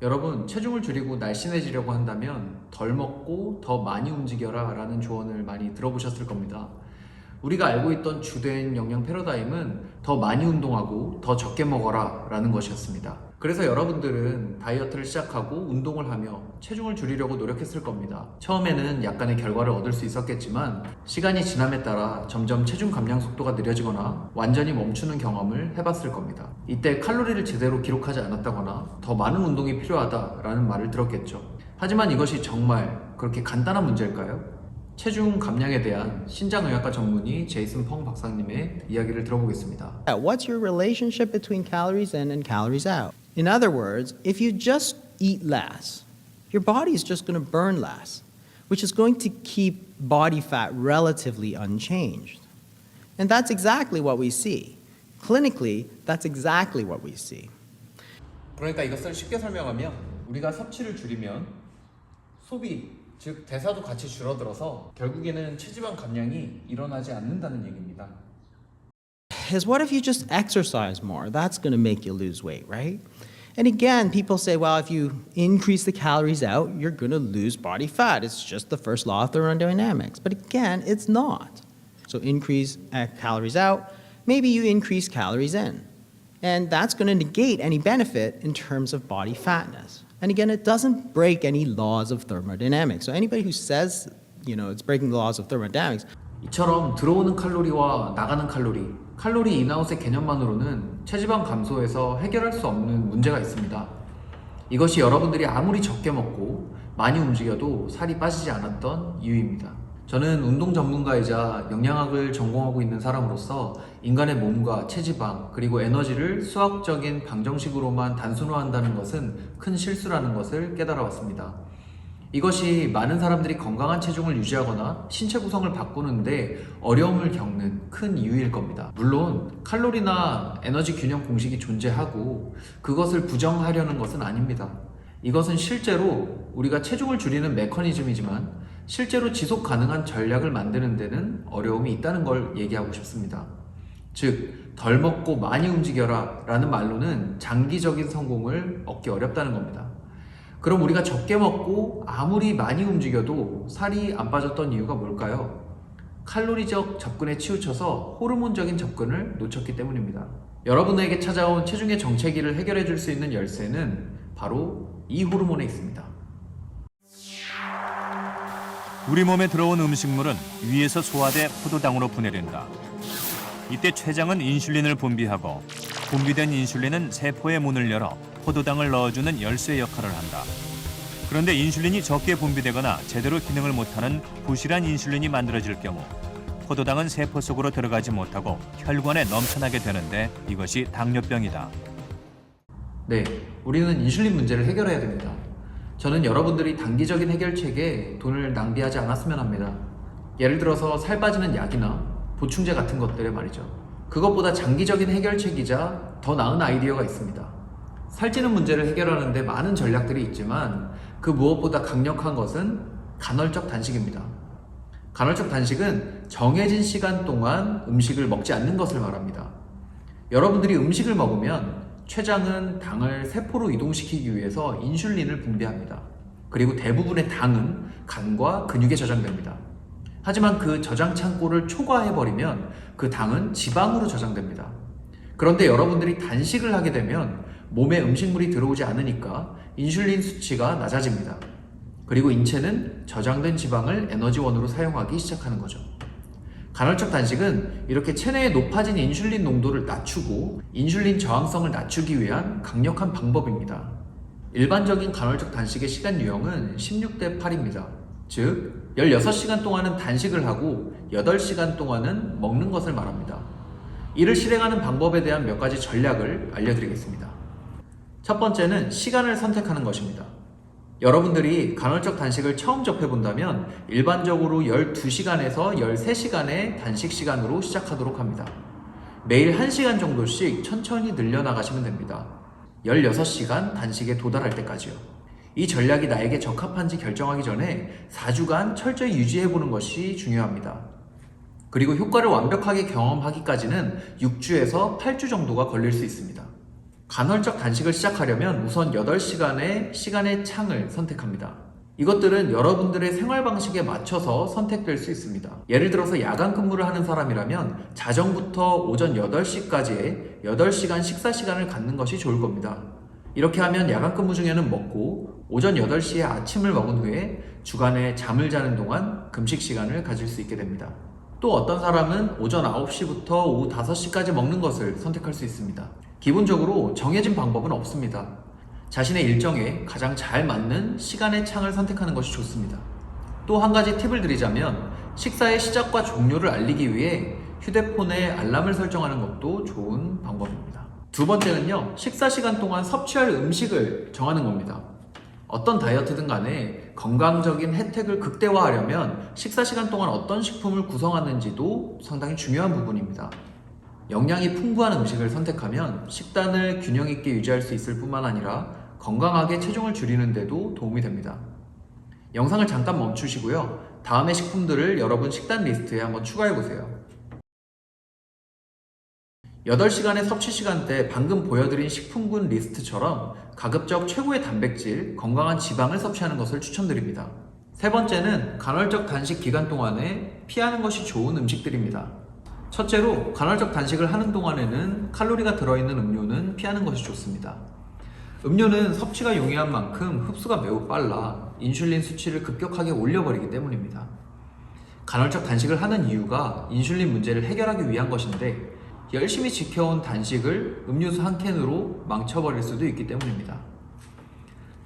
여러분, 체중을 줄이고 날씬해지려고 한다면 덜 먹고 더 많이 움직여라 라는 조언을 많이 들어보셨을 겁니다. 우리가 알고 있던 주된 영양 패러다임은 더 많이 운동하고 더 적게 먹어라 라는 것이었습니다. 그래서 여러분들은 다이어트를 시작하고 운동을 하며 체중을 줄이려고 노력했을 겁니다. 처음에는 약간의 결과를 얻을 수 있었겠지만 시간이 지남에 따라 점점 체중 감량 속도가 느려지거나 완전히 멈추는 경험을 해봤을 겁니다. 이때 칼로리를 제대로 기록하지 않았다거나 더 많은 운동이 필요하다라는 말을 들었겠죠. 하지만 이것이 정말 그렇게 간단한 문제일까요? 체중 감량에 대한 신장의학과 전문의 제이슨 펑 박사님의 이야기를 들어보겠습니다. What's your relationship between calories in and calories out? In other words, if you just eat less, your body is just going to burn less, which is going to keep body fat relatively unchanged. And that's exactly what we see. Clinically, that's exactly what we see. 그러니까 이것을 쉽게 설명하면 우리가 섭취를 줄이면 소비, 즉 대사도 같이 줄어들어서 결국에는 체지방 감량이 일어나지 않는다는 얘기입니다. Is what if you just exercise more? That's going to make you lose weight, right? And again, people say, well, if you increase the calories out, you're going to lose body fat. It's just the first law of thermodynamics. But again, it's not. So increase calories out, maybe you increase calories in. And that's going to negate any benefit in terms of body fatness. And again, it doesn't break any laws of thermodynamics. So anybody who says, it's breaking the laws of thermodynamics, 이처럼 들어오는 칼로리와 나가는 칼로리 인아웃의 개념만으로는 체지방 감소에서 해결할 수 없는 문제가 있습니다. 이것이 여러분들이 아무리 적게 먹고 많이 움직여도 살이 빠지지 않았던 이유입니다. 저는 운동 전문가이자 영양학을 전공하고 있는 사람으로서 인간의 몸과 체지방 그리고 에너지를 수학적인 방정식으로만 단순화한다는 것은 큰 실수라는 것을 깨달아 왔습니다. 이것이 많은 사람들이 건강한 체중을 유지하거나 신체 구성을 바꾸는데 어려움을 겪는 큰 이유일 겁니다. 물론 칼로리나 에너지 균형 공식이 존재하고 그것을 부정하려는 것은 아닙니다. 이것은 실제로 우리가 체중을 줄이는 메커니즘이지만 실제로 지속 가능한 전략을 만드는 데는 어려움이 있다는 걸 얘기하고 싶습니다. 즉, 덜 먹고 많이 움직여라 라는 말로는 장기적인 성공을 얻기 어렵다는 겁니다. 그럼 우리가 적게 먹고 아무리 많이 움직여도 살이 안 빠졌던 이유가 뭘까요? 칼로리적 접근에 치우쳐서 호르몬적인 접근을 놓쳤기 때문입니다. 여러분에게 찾아온 체중의 정체기를 해결해 줄 수 있는 열쇠는 바로 이 호르몬에 있습니다. 우리 몸에 들어온 음식물은 위에서 소화돼 포도당으로 분해된다. 이때 췌장은 인슐린을 분비하고 분비된 인슐린은 세포의 문을 열어 포도당을 넣어주는 열쇠 역할을 한다. 그런데 인슐린이 적게 분비되거나 제대로 기능을 못하는 부실한 인슐린이 만들어질 경우 포도당은 세포 속으로 들어가지 못하고 혈관에 넘쳐나게 되는데 이것이 당뇨병이다. 네, 우리는 인슐린 문제를 해결해야 됩니다. 저는 여러분들이 단기적인 해결책에 돈을 낭비하지 않았으면 합니다. 예를 들어서 살 빠지는 약이나 보충제 같은 것들에 말이죠. 그것보다 장기적인 해결책이자 더 나은 아이디어가 있습니다. 살찌는 문제를 해결하는데 많은 전략들이 있지만 그 무엇보다 강력한 것은 간헐적 단식입니다. 간헐적 단식은 정해진 시간 동안 음식을 먹지 않는 것을 말합니다. 여러분들이 음식을 먹으면 췌장은 당을 세포로 이동시키기 위해서 인슐린을 분비합니다. 그리고 대부분의 당은 간과 근육에 저장됩니다. 하지만 그 저장 창고를 초과해버리면 그 당은 지방으로 저장됩니다. 그런데 여러분들이 단식을 하게 되면 몸에 음식물이 들어오지 않으니까 인슐린 수치가 낮아집니다. 그리고 인체는 저장된 지방을 에너지원으로 사용하기 시작하는 거죠. 간헐적 단식은 이렇게 체내에 높아진 인슐린 농도를 낮추고 인슐린 저항성을 낮추기 위한 강력한 방법입니다. 일반적인 간헐적 단식의 시간 유형은 16대 8입니다. 즉, 16시간 동안은 단식을 하고 8시간 동안은 먹는 것을 말합니다. 이를 실행하는 방법에 대한 몇 가지 전략을 알려드리겠습니다. 첫 번째는 시간을 선택하는 것입니다. 여러분들이 간헐적 단식을 처음 접해본다면 일반적으로 12시간에서 13시간의 단식 시간으로 시작하도록 합니다. 매일 1시간 정도씩 천천히 늘려나가시면 됩니다. 16시간 단식에 도달할 때까지요. 이 전략이 나에게 적합한지 결정하기 전에 4주간 철저히 유지해보는 것이 중요합니다. 그리고 효과를 완벽하게 경험하기까지는 6주에서 8주 정도가 걸릴 수 있습니다. 간헐적 단식을 시작하려면 우선 8시간의 시간의 창을 선택합니다. 이것들은 여러분들의 생활 방식에 맞춰서 선택될 수 있습니다. 예를 들어서 야간 근무를 하는 사람이라면 자정부터 오전 8시까지의 8시간 식사 시간을 갖는 것이 좋을 겁니다. 이렇게 하면 야간 근무 중에는 먹고 오전 8시에 아침을 먹은 후에 주간에 잠을 자는 동안 금식 시간을 가질 수 있게 됩니다. 또 어떤 사람은 오전 9시부터 오후 5시까지 먹는 것을 선택할 수 있습니다. 기본적으로 정해진 방법은 없습니다. 자신의 일정에 가장 잘 맞는 시간의 창을 선택하는 것이 좋습니다. 또 한 가지 팁을 드리자면 식사의 시작과 종료를 알리기 위해 휴대폰에 알람을 설정하는 것도 좋은 방법입니다. 두 번째는요, 식사 시간 동안 섭취할 음식을 정하는 겁니다. 어떤 다이어트든 간에 건강적인 혜택을 극대화하려면 식사 시간 동안 어떤 식품을 구성하는지도 상당히 중요한 부분입니다. 영양이 풍부한 음식을 선택하면 식단을 균형 있게 유지할 수 있을 뿐만 아니라 건강하게 체중을 줄이는 데도 도움이 됩니다. 영상을 잠깐 멈추시고요. 다음의 식품들을 여러분 식단 리스트에 한번 추가해보세요. 8시간의 섭취 시간대 방금 보여드린 식품군 리스트처럼 가급적 최고의 단백질, 건강한 지방을 섭취하는 것을 추천드립니다. 세 번째는 간헐적 단식 기간 동안에 피하는 것이 좋은 음식들입니다. 첫째로 간헐적 단식을 하는 동안에는 칼로리가 들어있는 음료는 피하는 것이 좋습니다. 음료는 섭취가 용이한 만큼 흡수가 매우 빨라 인슐린 수치를 급격하게 올려버리기 때문입니다. 간헐적 단식을 하는 이유가 인슐린 문제를 해결하기 위한 것인데 열심히 지켜온 단식을 음료수 한 캔으로 망쳐버릴 수도 있기 때문입니다.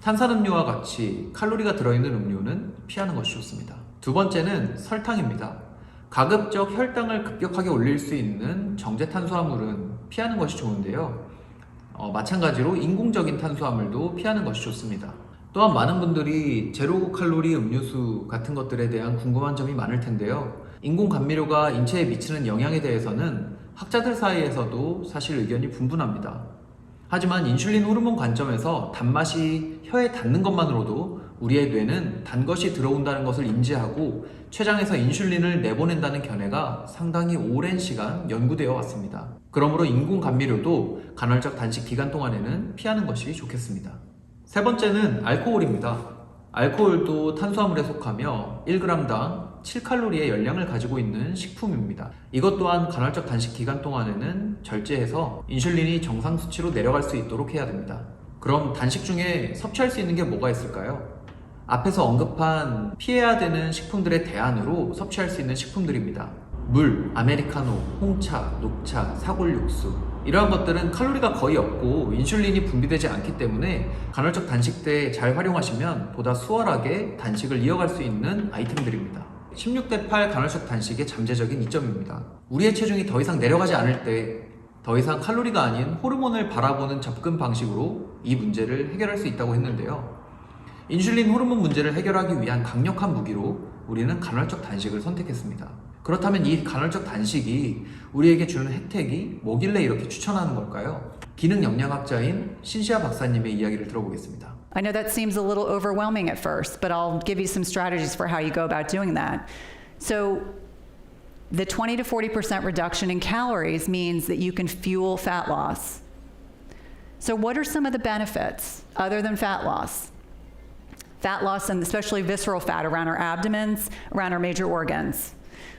탄산음료와 같이 칼로리가 들어있는 음료는 피하는 것이 좋습니다. 두 번째는 설탕입니다. 가급적 혈당을 급격하게 올릴 수 있는 정제 탄수화물은 피하는 것이 좋은데요. 마찬가지로 인공적인 탄수화물도 피하는 것이 좋습니다. 또한 많은 분들이 제로 칼로리 음료수 같은 것들에 대한 궁금한 점이 많을 텐데요. 인공 감미료가 인체에 미치는 영향에 대해서는 학자들 사이에서도 사실 의견이 분분합니다. 하지만 인슐린 호르몬 관점에서 단맛이 혀에 닿는 것만으로도 우리의 뇌는 단 것이 들어온다는 것을 인지하고 췌장에서 인슐린을 내보낸다는 견해가 상당히 오랜 시간 연구되어 왔습니다. 그러므로 인공 감미료도 간헐적 단식 기간 동안에는 피하는 것이 좋겠습니다. 세 번째는 알코올입니다. 알코올도 탄수화물에 속하며 1g당 7칼로리의 열량을 가지고 있는 식품입니다. 이것 또한 간헐적 단식 기간 동안에는 절제해서 인슐린이 정상 수치로 내려갈 수 있도록 해야 됩니다. 그럼 단식 중에 섭취할 수 있는 게 뭐가 있을까요? 앞에서 언급한 피해야 되는 식품들의 대안으로 섭취할 수 있는 식품들입니다. 물, 아메리카노, 홍차, 녹차, 사골육수 이러한 것들은 칼로리가 거의 없고 인슐린이 분비되지 않기 때문에 간헐적 단식 때 잘 활용하시면 보다 수월하게 단식을 이어갈 수 있는 아이템들입니다. 16대8 간헐적 단식의 잠재적인 이점입니다. 우리의 체중이 더 이상 내려가지 않을 때 더 이상 칼로리가 아닌 호르몬을 바라보는 접근 방식으로 이 문제를 해결할 수 있다고 했는데요. 인슐린 호르몬 문제를 해결하기 위한 강력한 무기로 우리는 간헐적 단식을 선택했습니다. 그렇다면 이 간헐적 단식이 우리에게 주는 혜택이 뭐길래 이렇게 추천하는 걸까요? 기능 영양학자인 신시아 박사님의 이야기를 들어보겠습니다. I know that seems a little overwhelming at first, but I'll give you some strategies for how you go about doing that. So, the 20 to 40% reduction in calories means that you can fuel fat loss. So, what are some of the benefits other than fat loss? Fat loss, and especially visceral fat around our abdomens, around our major organs.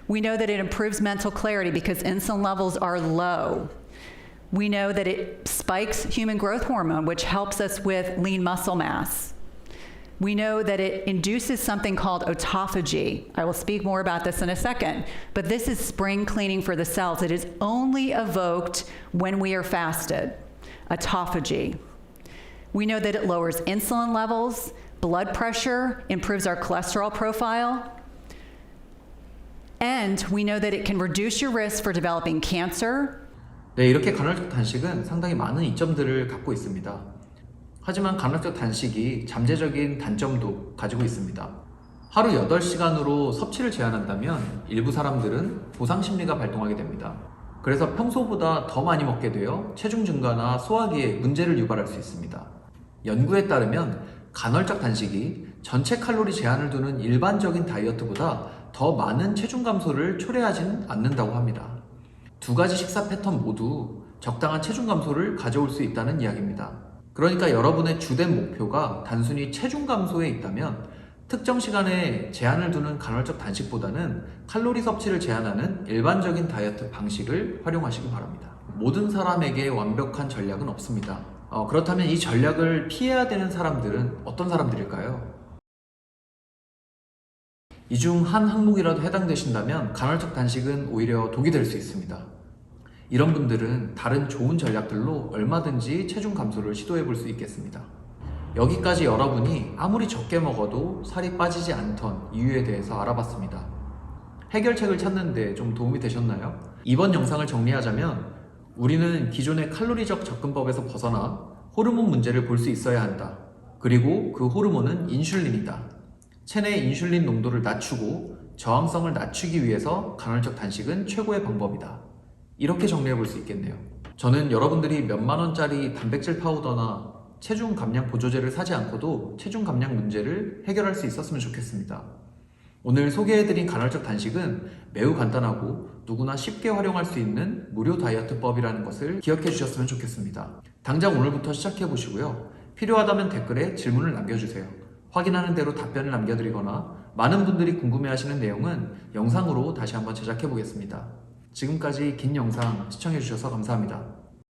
We know that it improves mental clarity because insulin levels are low. We know that it spikes human growth hormone, which helps us with lean muscle mass. We know that it induces something called autophagy. I will speak more about this in a second, but this is spring cleaning for the cells. It is only evoked when we are fasted. Autophagy. We know that it lowers insulin levels, blood pressure, improves our cholesterol profile, and we know that it can reduce your risk for developing cancer. 네, 이렇게 간헐적 단식은 상당히 많은 이점들을 갖고 있습니다. 하지만 간헐적 단식이 잠재적인 단점도 가지고 있습니다. 하루 8시간으로 섭취를 제한한다면 일부 사람들은 보상 심리가 발동하게 됩니다. 그래서 평소보다 더 많이 먹게 되어 체중 증가나 소화기에 문제를 유발할 수 있습니다. 연구에 따르면 간헐적 단식이 전체 칼로리 제한을 두는 일반적인 다이어트보다 더 많은 체중 감소를 초래하진 않는다고 합니다. 두 가지 식사 패턴 모두 적당한 체중 감소를 가져올 수 있다는 이야기입니다. 그러니까 여러분의 주된 목표가 단순히 체중 감소에 있다면 특정 시간에 제한을 두는 간헐적 단식보다는 칼로리 섭취를 제한하는 일반적인 다이어트 방식을 활용하시기 바랍니다. 모든 사람에게 완벽한 전략은 없습니다. 그렇다면 이 전략을 피해야 되는 사람들은 어떤 사람들일까요? 이 중 한 항목이라도 해당되신다면 간헐적 단식은 오히려 독이 될 수 있습니다. 이런 분들은 다른 좋은 전략들로 얼마든지 체중 감소를 시도해 볼 수 있겠습니다. 여기까지 여러분이 아무리 적게 먹어도 살이 빠지지 않던 이유에 대해서 알아봤습니다. 해결책을 찾는데 좀 도움이 되셨나요? 이번 영상을 정리하자면 우리는 기존의 칼로리적 접근법에서 벗어나 호르몬 문제를 볼 수 있어야 한다. 그리고 그 호르몬은 인슐린이다. 체내 인슐린 농도를 낮추고 저항성을 낮추기 위해서 간헐적 단식은 최고의 방법이다. 이렇게 정리해 볼 수 있겠네요. 저는 여러분들이 몇만 원짜리 단백질 파우더나 체중 감량 보조제를 사지 않고도 체중 감량 문제를 해결할 수 있었으면 좋겠습니다. 오늘 소개해드린 간헐적 단식은 매우 간단하고 누구나 쉽게 활용할 수 있는 무료 다이어트법이라는 것을 기억해 주셨으면 좋겠습니다. 당장 오늘부터 시작해 보시고요. 필요하다면 댓글에 질문을 남겨주세요. 확인하는 대로 답변을 남겨드리거나 많은 분들이 궁금해하시는 내용은 영상으로 다시 한번 제작해 보겠습니다. 지금까지 긴 영상 시청해 주셔서 감사합니다.